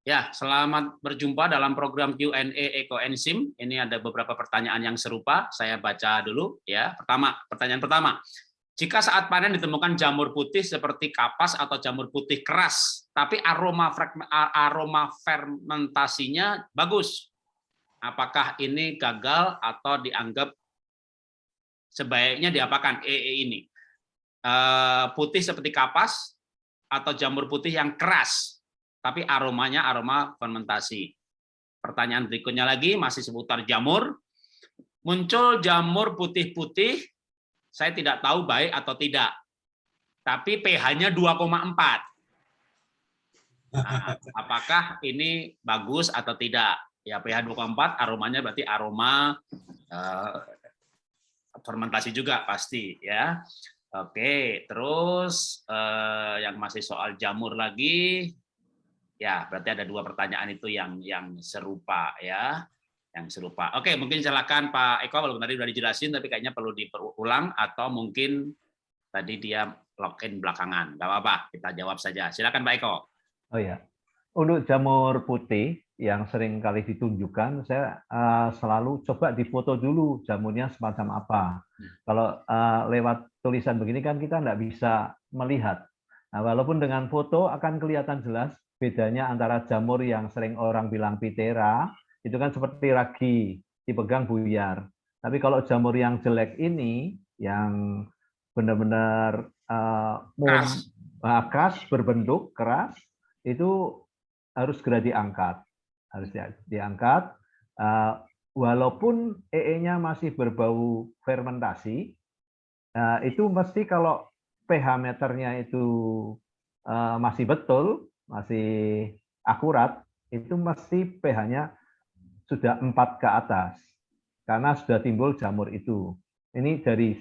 Ya, selamat berjumpa dalam program Q&A Ekoenzim. Ini ada beberapa pertanyaan yang serupa. Saya baca dulu ya. Pertanyaan pertama. Jika saat panen ditemukan jamur putih seperti kapas atau jamur putih keras, tapi aroma fermentasinya bagus, apakah ini gagal atau dianggap sebaiknya diapakan EE ini? Putih seperti kapas atau jamur putih yang keras, tapi aromanya aroma fermentasi. Pertanyaan berikutnya lagi, masih seputar jamur. Muncul jamur putih-putih, saya tidak tahu baik atau tidak, tapi pH-nya 2,4. Nah, apakah ini bagus atau tidak? Ya, pH 2,4, aromanya berarti aroma fermentasi juga pasti ya. Oke, terus yang masih soal jamur lagi, ya berarti ada dua pertanyaan itu yang serupa ya, yang serupa. Oke, mungkin silakan Pak Eko, walaupun tadi sudah dijelasin, tapi kayaknya perlu diulang atau mungkin tadi dia login belakangan. Gak apa-apa, kita jawab saja. Silakan Pak Eko. Oh ya, untuk jamur putih yang sering kali ditunjukkan, saya selalu coba difoto dulu jamurnya semacam apa. Kalau lewat tulisan begini kan kita nggak bisa melihat. Nah, walaupun dengan foto akan kelihatan jelas bedanya antara jamur yang sering orang bilang pitera, itu kan seperti ragi, dipegang buyar. Tapi kalau jamur yang jelek ini, yang benar-benar keras, berbentuk keras, itu harus segera diangkat. Harus diangkat, walaupun EE-nya masih berbau fermentasi, itu mesti kalau pH meternya itu masih betul, masih akurat, itu mesti pH-nya sudah 4 ke atas, karena sudah timbul jamur itu. Ini dari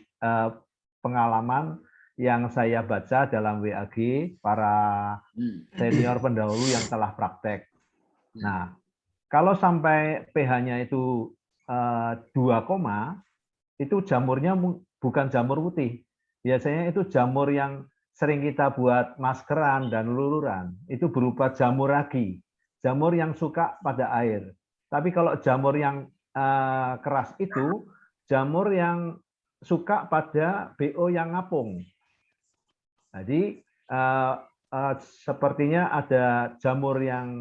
pengalaman yang saya baca dalam WAG para senior pendahulu yang telah praktek. Nah, kalau sampai pH-nya itu 2, itu jamurnya bukan jamur putih. Biasanya itu jamur yang sering kita buat maskeran dan luluran. Itu berupa jamur ragi, jamur yang suka pada air. Tapi kalau jamur yang keras itu, jamur yang suka pada BO yang ngapung. Jadi sepertinya ada jamur yang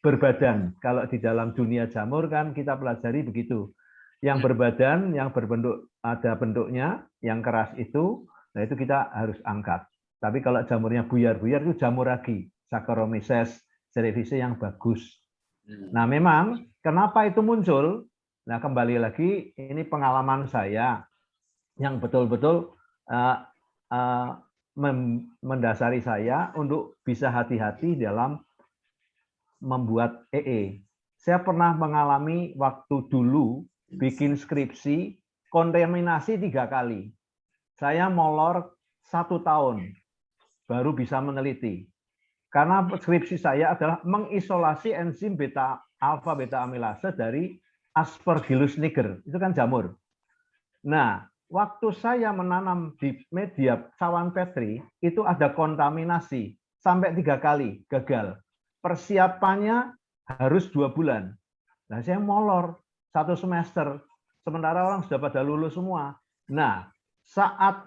berbadan. Kalau di dalam dunia jamur kan kita pelajari begitu. Yang berbadan, yang berbentuk, ada bentuknya, yang keras itu, nah itu kita harus angkat. Tapi kalau jamurnya buyar-buyar itu jamur ragi, Saccharomyces cerevisiae yang bagus. Nah memang kenapa itu muncul? Nah kembali lagi ini pengalaman saya yang betul-betul mendasari saya untuk bisa hati-hati dalam membuat EE. Saya pernah mengalami waktu dulu bikin skripsi kontaminasi 3 kali. Saya molor 1 tahun baru bisa meneliti. Karena skripsi saya adalah mengisolasi enzim alfa beta amilase dari Aspergillus niger. Itu kan jamur. Nah, waktu saya menanam di media cawan petri, itu ada kontaminasi sampai 3 kali gagal. Persiapannya harus 2 bulan. Nah, saya molor 1 semester. Sementara orang sudah pada lulus semua. Nah, saat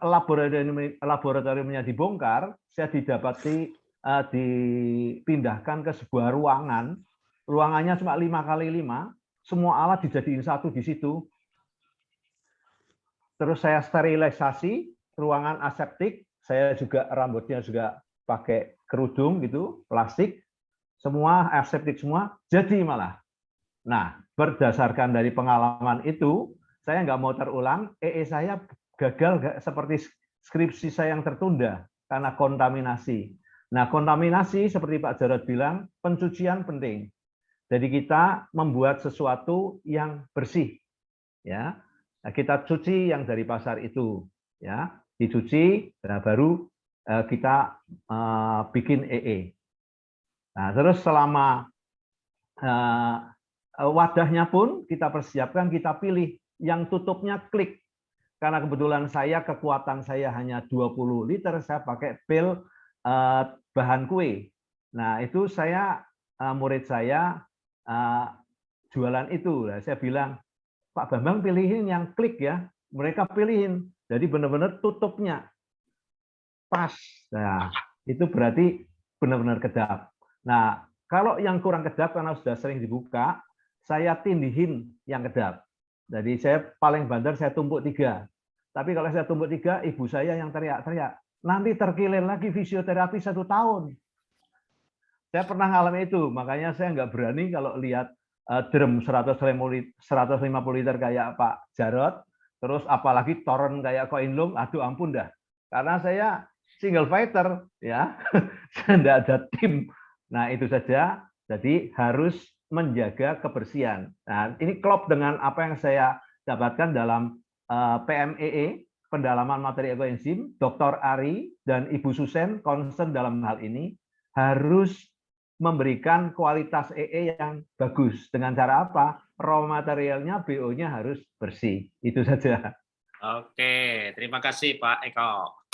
laboratoriumnya dibongkar, saya didapati dipindahkan ke sebuah ruangan. Ruangannya cuma 5x5. Semua alat dijadiin satu di situ. Terus saya sterilisasi ruangan aseptik, saya juga rambutnya juga pakai kerudung gitu, plastik, semua aseptik semua, jadi malah. Nah, berdasarkan dari pengalaman itu, saya nggak mau terulang, EE saya gagal seperti skripsi saya yang tertunda karena kontaminasi. Nah, kontaminasi seperti Pak Jarod bilang, pencucian penting. Jadi kita membuat sesuatu yang bersih, ya. Nah, kita cuci yang dari pasar itu, ya, dicuci, nah baru kita bikin EE. Nah, terus selama wadahnya pun kita persiapkan, kita pilih yang tutupnya klik. Karena kebetulan saya kekuatan saya hanya 20 liter, saya pakai pil bahan kue. Nah, itu saya murid saya jualan itu. Nah, saya bilang, Pak Bambang pilihin yang klik ya. Mereka pilihin. Jadi benar-benar tutupnya pas. Nah, itu berarti benar-benar kedap. Nah, kalau yang kurang kedap karena sudah sering dibuka, saya tindihin yang kedap. Jadi saya paling bandar saya tumpuk 3. Tapi kalau saya tumpuk 3, ibu saya yang teriak-teriak. Nanti terkilir lagi fisioterapi 1 tahun. Saya pernah ngalami itu, makanya saya nggak berani kalau lihat drum 150 liter kayak Pak Jarot, terus apalagi toren kayak Koinlung, aduh ampun dah. Karena saya single fighter, ya, saya nggak ada tim. Nah itu saja, jadi harus menjaga kebersihan. Nah ini klop dengan apa yang saya dapatkan dalam PMEE, pendalaman materi ekoenzim, Dr. Ari dan Ibu Susen concern dalam hal ini harus memberikan kualitas EE yang bagus. Dengan cara apa? Raw materialnya, BO-nya harus bersih. Itu saja. Oke, terima kasih Pak Eko.